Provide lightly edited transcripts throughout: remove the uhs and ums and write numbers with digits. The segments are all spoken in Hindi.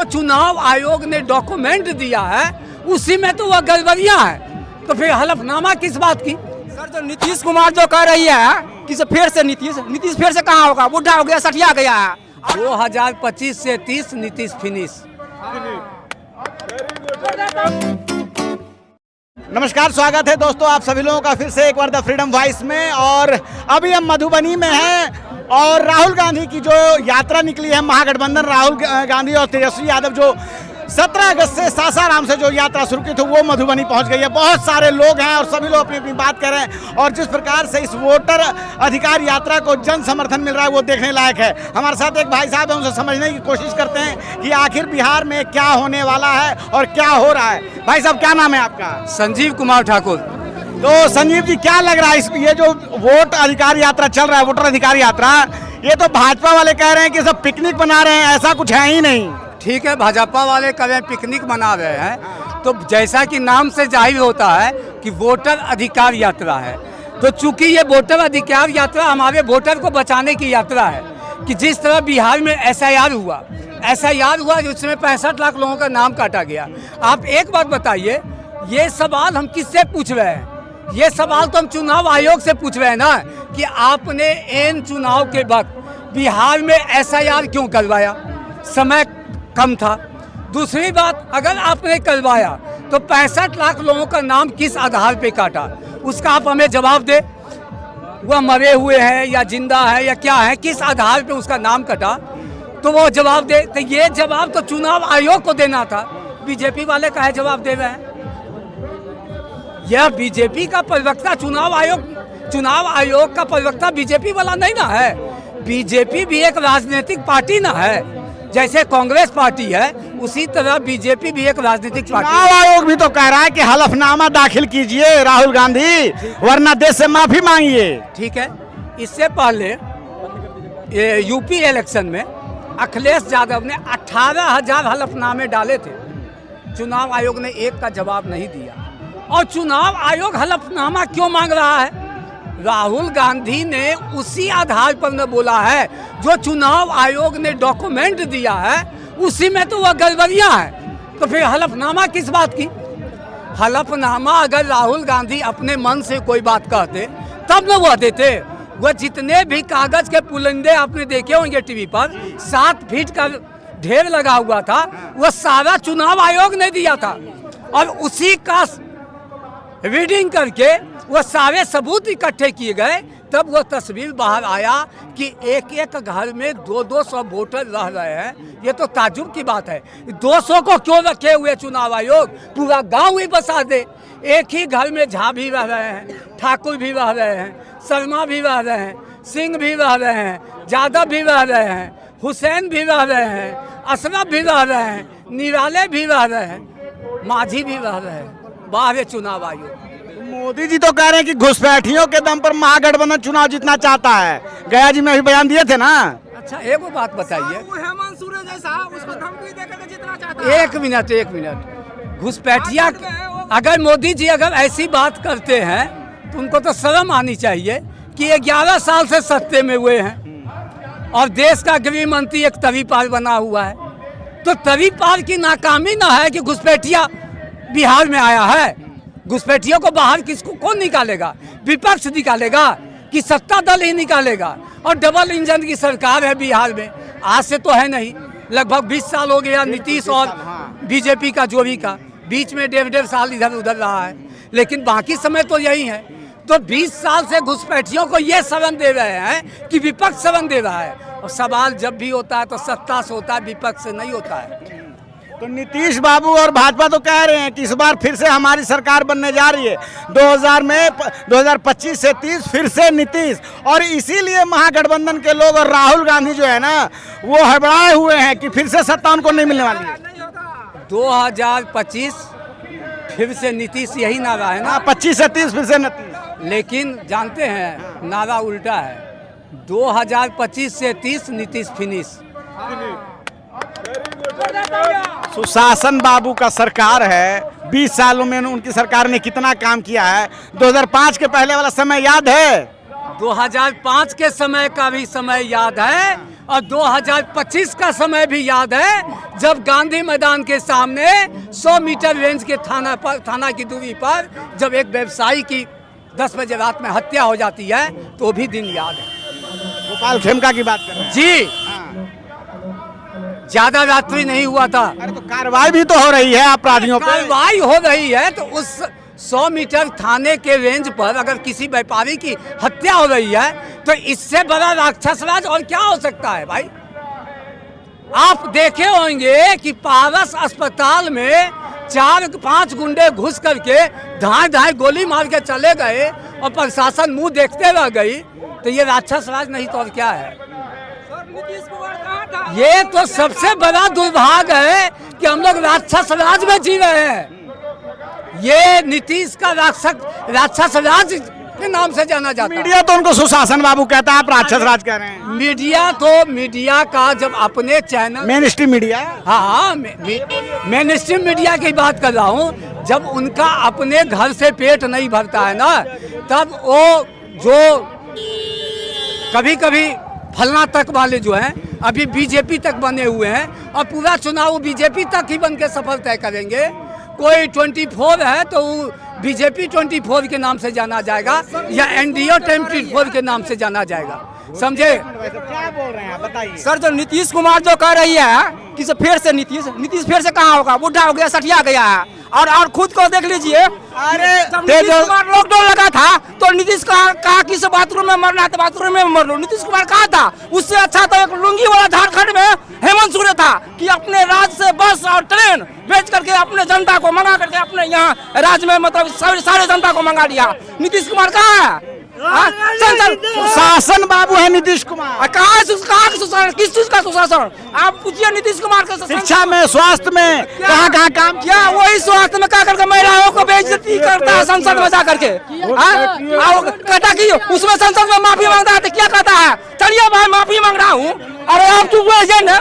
चुनाव आयोग ने डॉक्यूमेंट दिया है उसी में तो वह गड़बड़ियां हैं, तो फिर हलफनामा किस बात की? सर जो नीतीश कुमार जो कह रही है कि फिर से नीतीश फिर से कहाँ होगा, बुढ़ा हो गया, सठिया गया है। 2025 से 30 नीतीश फिनिश। नमस्कार, स्वागत है दोस्तों आप सभी लोगों का फिर से एक बार द फ्रीडम वॉइस में। और अभी हम मधुबनी में हैं और राहुल गांधी की जो यात्रा निकली है, महागठबंधन राहुल गांधी और तेजस्वी यादव जो 17 अगस्त से सासाराम से जो यात्रा शुरू की थी वो मधुबनी पहुंच गई है। बहुत सारे लोग हैं और सभी लोग अपनी अपनी बात कर रहे हैं और जिस प्रकार से इस वोटर अधिकार यात्रा को जन समर्थन मिल रहा है वो देखने लायक है। हमारे साथ एक भाई साहब हैं, उनसे समझने की कोशिश करते हैं कि आखिर बिहार में क्या होने वाला है और क्या हो रहा है। भाई साहब क्या नाम है आपका? संजीव कुमार ठाकुर। तो संजीव जी क्या लग रहा है ये जो वोट अधिकार यात्रा चल रहा है, वोटर अधिकार यात्रा, ये तो भाजपा वाले कह रहे हैं कि सब पिकनिक बना रहे हैं, ऐसा कुछ है ही नहीं। ठीक है, भाजपा वाले कह रहे हैं पिकनिक मना रहे हैं, तो जैसा कि नाम से जाहिर होता है कि वोटर अधिकार यात्रा है, तो चूंकि ये वोटर अधिकार यात्रा हमारे वोटर को बचाने की यात्रा है कि जिस तरह बिहार में एसआईआर हुआ जिसमें 65 लाख लोगों का नाम काटा गया। आप एक बात बताइए, ये सवाल हम किससे पूछ रहे हैं? ये सवाल तो हम चुनाव आयोग से पूछ रहे हैं ना कि आपने इन चुनाव के वक्त बिहार में एसआईआर क्यों करवाया? समय कम था। दूसरी बात, अगर आपने करवाया तो 65 लाख लोगों का नाम किस आधार पे काटा, उसका आप हमें जवाब दे। वह मरे हुए हैं या जिंदा है या क्या है, किस आधार पे उसका नाम कटा, तो वो जवाब दे। तो ये जवाब तो चुनाव आयोग को देना था, बीजेपी वाले काहे जवाब दे रहे हैं? यह बीजेपी का प्रवक्ता चुनाव आयोग का प्रवक्ता बीजेपी वाला नहीं ना है। बीजेपी भी एक राजनीतिक पार्टी ना है, जैसे कांग्रेस पार्टी है उसी तरह बीजेपी भी एक राजनीतिक पार्टी है। चुनाव आयोग भी तो कह रहा है कि हलफनामा दाखिल कीजिए राहुल गांधी, वरना देश से माफी मांगिए। ठीक है, इससे पहले ये यूपी इलेक्शन में अखिलेश यादव ने 18,000 हलफनामे डाले थे, चुनाव आयोग ने एक का जवाब नहीं दिया। और चुनाव आयोग हलफनामा क्यों मांग रहा है? राहुल गांधी ने उसी आधार पर न बोला है जो चुनाव आयोग ने डॉक्यूमेंट दिया है उसी में तो वह गड़बड़ियां हैं, तो फिर हलफनामा किस बात की? हलफनामा अगर राहुल गांधी अपने मन से कोई बात कहते तब न वह देते। वह जितने भी कागज के पुलंदे आपने देखे होंगे टीवी पर, 7 फीट का ढेर लगा हुआ था, वह सारा चुनाव आयोग ने दिया था और उसी का रीडिंग करके वह सारे सबूत इकट्ठे किए गए, तब वह तस्वीर बाहर आया कि एक एक घर में 200 वोटर रह रहे हैं। ये तो ताज्जुब की बात है। 200 को क्यों रखे हुए चुनाव आयोग? पूरा गांव ही बसा दे। एक ही घर में झा भी रह रहे हैं, ठाकुर भी रह रहे हैं, शर्मा भी रह रहे हैं, सिंह भी रह रहे हैं, यादव भी रह रहे हैं, हुसैन भी रह रहे हैं, अशरफ भी रह रहे हैं, निराले भी रह रहे हैं, माझी भी रह रहे हैं। बाहर चुनाव आयोग। मोदी जी तो कह रहे हैं कि घुसपैठियों के दम पर महागठबंधन चुनाव जीतना चाहता है। गया जी में भी बयान दिए थे ना। अच्छा, एक बात बताइए, एक मिनट, घुसपैठिया अगर मोदी जी अगर ऐसी बात करते हैं तो उनको तो शर्म आनी चाहिए कि 11 साल से सत्ते में हुए हैं और देश का गृह मंत्री एक तवी पार बना हुआ है, तो तवी पार की नाकामी ना है कि घुसपैठिया बिहार में आया है। घुसपैठियों को बाहर किसको कौन निकालेगा? विपक्ष निकालेगा कि सत्ता दल ही निकालेगा? और डबल इंजन की सरकार है बिहार में, आज से तो है नहीं, लगभग 20 साल हो गया नीतीश और बीजेपी का जोड़ी का, बीच में 1.5 साल इधर उधर रहा है, लेकिन बाकी समय तो यही है। तो 20 साल से घुसपैठियों को ये शरण दे रहे हैं कि विपक्ष शरण दे रहा है, और सवाल जब भी होता है तो सत्ता से होता है, विपक्ष से नहीं होता है। तो नीतीश बाबू और भाजपा तो कह रहे हैं कि इस बार फिर से हमारी सरकार बनने जा रही है, 2025 से 30 फिर से नीतीश, और इसीलिए महागठबंधन के लोग और राहुल गांधी जो है ना वो हड़बड़ाए हुए हैं कि फिर से सत्ता उनको नहीं मिलने वाली है। 2025 फिर से नीतीश, यही नारा है ना? 25 से 30 फिर से नीतीश। लेकिन जानते हैं नारा उल्टा है, 2025 से 30 नीतीश फिनिश। सुशासन बाबू का सरकार है, 20 सालों में उनकी सरकार ने कितना काम किया है। 2005 के पहले वाला समय याद है? 2005 के समय का भी समय याद है और 2025 का समय भी याद है जब गांधी मैदान के सामने 100 मीटर रेंज के थाना की दूरी पर जब एक व्यवसायी की 10 बजे रात में हत्या हो जाती है, तो भी दिन याद है। गोपाल खेमका की बात कर रहे हैं। जी, ज्यादा रात्रि नहीं हुआ था। अरे तो कार्रवाई भी तो हो रही है अपराधियों पे। कार्रवाई हो रही है तो उस 100 मीटर थाने के रेंज पर अगर किसी व्यापारी की हत्या हो रही है तो इससे बड़ा राक्षस राज और क्या हो सकता है भाई। आप देखे होंगे कि पारस अस्पताल में 4-5 गुंडे घुस करके धाए गोली मार के चले गए और प्रशासन मुंह देखते रह गई, तो ये राक्षस राज नहीं तो और क्या है। ये तो सबसे बड़ा दुर्भाग्य है कि हम लोग राक्षस राज में जी रहे हैं। ये नीतीश का राक्षस राज के नाम से जाना जाता है। मीडिया तो उनको सुशासन बाबू कहता है, आप राक्षस राज कह रहे हैं। मीडिया का जब अपने चैनल मेन स्ट्रीम मीडिया, हाँ मेन स्ट्रीम मीडिया की बात कर रहा हूँ, जब उनका अपने घर से पेट नहीं भरता है ना, तब वो जो कभी कभी फलना तक वाले जो हैं अभी बीजेपी तक बने हुए हैं और पूरा चुनाव बीजेपी तक ही बन के सफल तय करेंगे। कोई 24 है तो बीजेपी 24 के नाम से जाना जाएगा या एनडीए 24 के नाम से जाना जाएगा, समझे। क्या बोल रहे हैं बताइए। सर जो नीतीश कुमार जो कह रही है कि फिर से नीतीश फिर से कहाँ होगा, बुढ़ा हो गया, सठिया गया है। और खुद को देख लीजिए, अरे नीतीश कुमार लॉकडाउन लगा था तो नीतीश कहा कि से बाथरूम में मरना है तो बाथरूम में मर लो। नीतीश कुमार कहा था, उससे अच्छा तो एक लुंगी वाला झारखंड में हेमंत सोरेन था कि अपने राज्य से बस और ट्रेन बेच करके अपने जनता को मंगा करके अपने यहाँ राज्य में मतलब सारे जनता को मंगा लिया। नीतीश कुमार कहाँ है? शासन बाबू है नीतीश कुमार। कहाँ सुशासन, किस चीज का सुशासन? आप पूछिए नीतीश कुमार के। शिक्षा में, स्वास्थ्य में कहाँ काम किया? वही स्वास्थ्य में क्या करके महिलाओं को बेइज्जती करता है संसद में जा करके। कहता कि उसमें संसद में माफी मांगता है तो क्या कहता है, चलिए भाई माफी मांग रहा हूँ, अरे आप चुप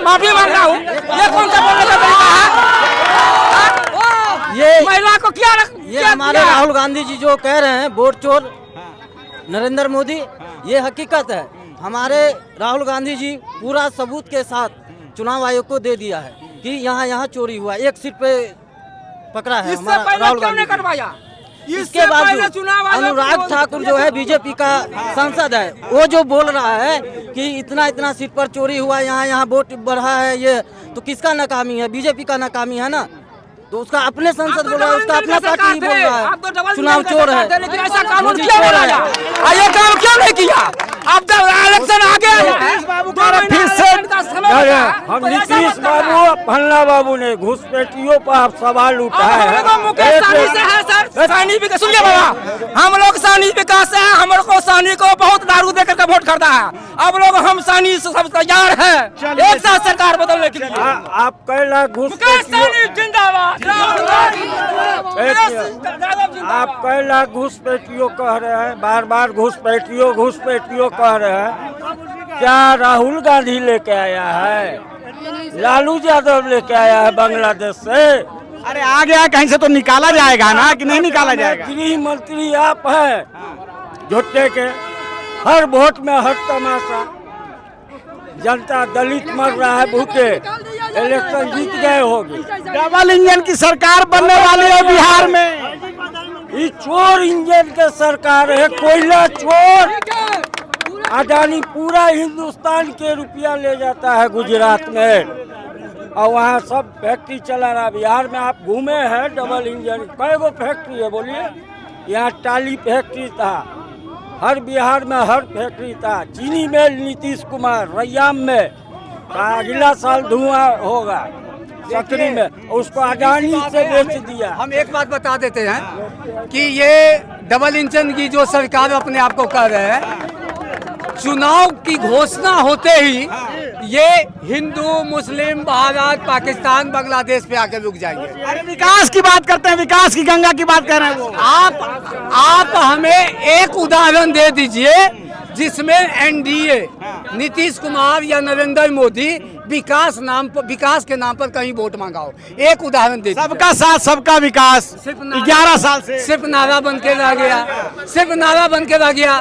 माफी मांग रहा हूँ, ये कौन सा बोलने का तरीका है? ये महिला को क्या ये हमारे राहुल गांधी जी जो कह रहे हैं वोट चोर नरेंद्र मोदी, ये हकीकत है। हमारे राहुल गांधी जी पूरा सबूत के साथ चुनाव आयोग को दे दिया है कि यहाँ चोरी हुआ, एक सीट पे पकड़ा है हमारा राहुल गांधी। इसके बाद अनुराग ठाकुर जो है बीजेपी का सांसद है, वो जो बोल रहा है कि इतना सीट पर चोरी हुआ, यहाँ वोट बढ़ा है, ये तो किसका नाकामी है? बीजेपी का नाकामी है ना। तो उसका अपने संसद बोल रहा है, उसका अपना पार्टी बोल रहा है चुनाव चोर है। लेकिन ऐसा कानून क्यों बनाया? ये काम क्यों नहीं किया? अब जब इलेक्शन आ गया फिर से हम नीतीश बाबू फलना बाबू ने घुसपैठियों पर सवाल उठाया है। मुकेश सहनी से है सर, सहनी भी सुनिए बाबा, हम लोग सहनी विकास से हैं, हम लोग को सहनी को बहुत दारू देकर के वोट करता है। अब लोग हम सहनी से सब तैयार है एक साथ सरकार बदलने के लिए। आप कह रहे जिंदाबाद, आप कह रहे घुसपैठियों कह रहे हैं, बार घुसपैठियों कह रहे हैं। क्या राहुल गांधी लेके आया है? लालू यादव लेके आया है बांग्लादेश से? अरे आ गया कहीं से तो निकाला जाएगा ना, कि नहीं निकाला जाएगा? गृह मंत्री आप हैं झुट्टे के, हर वोट में हर तमाशा। जनता दलित मर रहा है भूखे, इलेक्शन जीत गए होगी। डबल इंजन की सरकार बनने वाली है बिहार में। ये चोर इंजन के सरकार है, कोयला चोर। अडानी पूरा हिंदुस्तान के रुपया ले जाता है गुजरात में और वहाँ सब फैक्ट्री चला रहा। बिहार में आप घूमे हैं, डबल इंजन कई गो फैक्ट्री है बोलिए? यहाँ टाली फैक्ट्री था, हर बिहार में हर फैक्ट्री था। चीनी मिल नीतीश कुमार रैयाम में अगला साल धुआं होगा, सकरी में उसको अडानी से बेच दिया। हम एक बात बता देते हैं कि ये डबल इंजन की जो सरकार अपने आप को कह रहे हैं, चुनाव की घोषणा होते ही ये हिंदू मुस्लिम भारत पाकिस्तान बांग्लादेश पे आके रुक जाएंगे। अरे विकास की बात करते हैं, विकास की गंगा की बात कर रहे हैं वो। आप हमें एक उदाहरण दे दीजिए जिसमें एनडीए नीतीश कुमार या नरेंद्र मोदी विकास के नाम पर कहीं वोट मांगाओ। एक उदाहरण दे दीजिए। सबका साथ सबका विकास सिर्फ 11 साल से सिर्फ नारा बन के रह गया, सिर्फ नारा बन के रह गया।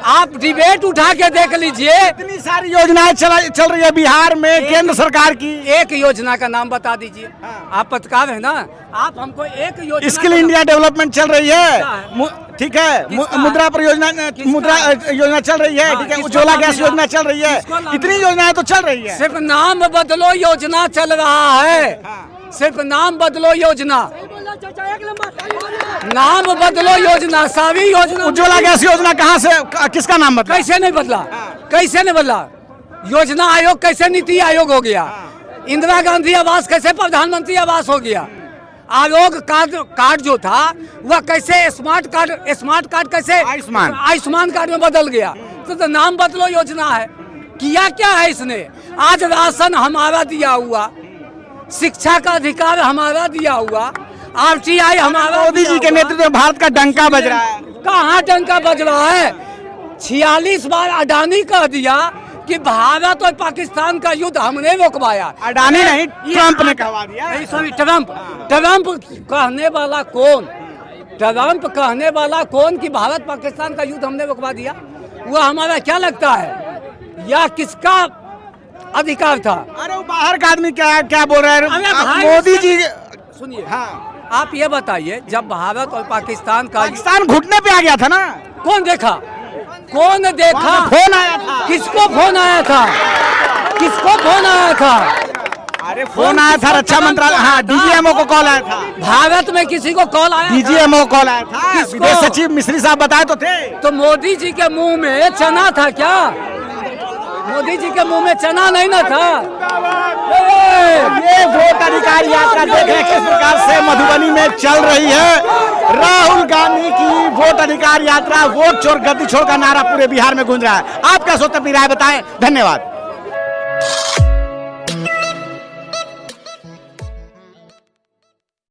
आप डिबेट उठा के देख लीजिए, इतनी सारी योजनाएं चल रही है बिहार में केंद्र सरकार की। एक योजना का नाम बता दीजिए। आप पत्रकार है ना, आप हमको एक योजना स्किल इंडिया डेवलपमेंट चल रही है, ठीक है, मुद्रा परियोजना, मुद्रा योजना चल रही है, ठीक है, उज्ज्वला गैस योजना चल रही है, इतनी योजनाएं तो चल रही है। सिर्फ नाम बदलो योजना चल रहा है, सिर्फ नाम बदलो योजना, नाम बदलो योजना, सारी योजना। उज्ज्वला गैस योजना कहाँ से, किसका नाम बदला? कैसे नहीं बदला, कैसे नहीं बदला? योजना आयोग कैसे नीति आयोग हो गया? इंदिरा गांधी आवास कैसे प्रधानमंत्री आवास हो गया? आरोग्य कार्ड जो था वह कैसे स्मार्ट कार्ड कैसे आयुष्मान कार्ड में बदल गया? तो नाम बदलो योजना है। किया क्या है इसने? आज राशन हमारा दिया हुआ, शिक्षा का अधिकार हमारा दिया हुआ, RTI हमारा। मोदी जी के नेतृत्व में भारत का डंका बज रहा है। कहाँ डंका बज रहा है? 46 बार अडानी कह दिया कि भारत और पाकिस्तान का युद्ध हमने रोकवाया। अडानी नहीं, ट्रंप ने कहवा दिया। नहीं सॉरी, ट्रंप कहने वाला कौन? ट्रंप कहने वाला कौन कि भारत पाकिस्तान का युद्ध हमने रोकवा दिया? वह हमारा क्या लगता है या किसका अधिकार था? अरे वो बाहर का आदमी क्या बोल रहे हैं मोदी जी? सुनिए, आप ये बताइए, जब भारत और पाकिस्तान घुटने पे आ गया था ना, कौन देखा? कौन देखा? फोन आया था। किसको फोन आया था? किसको फोन आया था? अरे फोन आया था रक्षा मंत्रालय, हाँ, DGMO को कॉल आया था। भारत में किसी को कॉल आया? DGMO कॉल आया था। विदेश सचिव मिश्री साहब बताए तो थे। तो मोदी जी के मुंह में चना था क्या? मोदी जी के मुंह में चना नहीं ना था। ये वोट अधिकार यात्रा देखें किस प्रकार से मधुबनी में चल रही है। राहुल गांधी की वोट अधिकार यात्रा, वोट चोर गद्दी छोड़ का नारा पूरे बिहार में गूंज रहा है। आप क्या सोचते हैं, अपनी राय बताएं। धन्यवाद।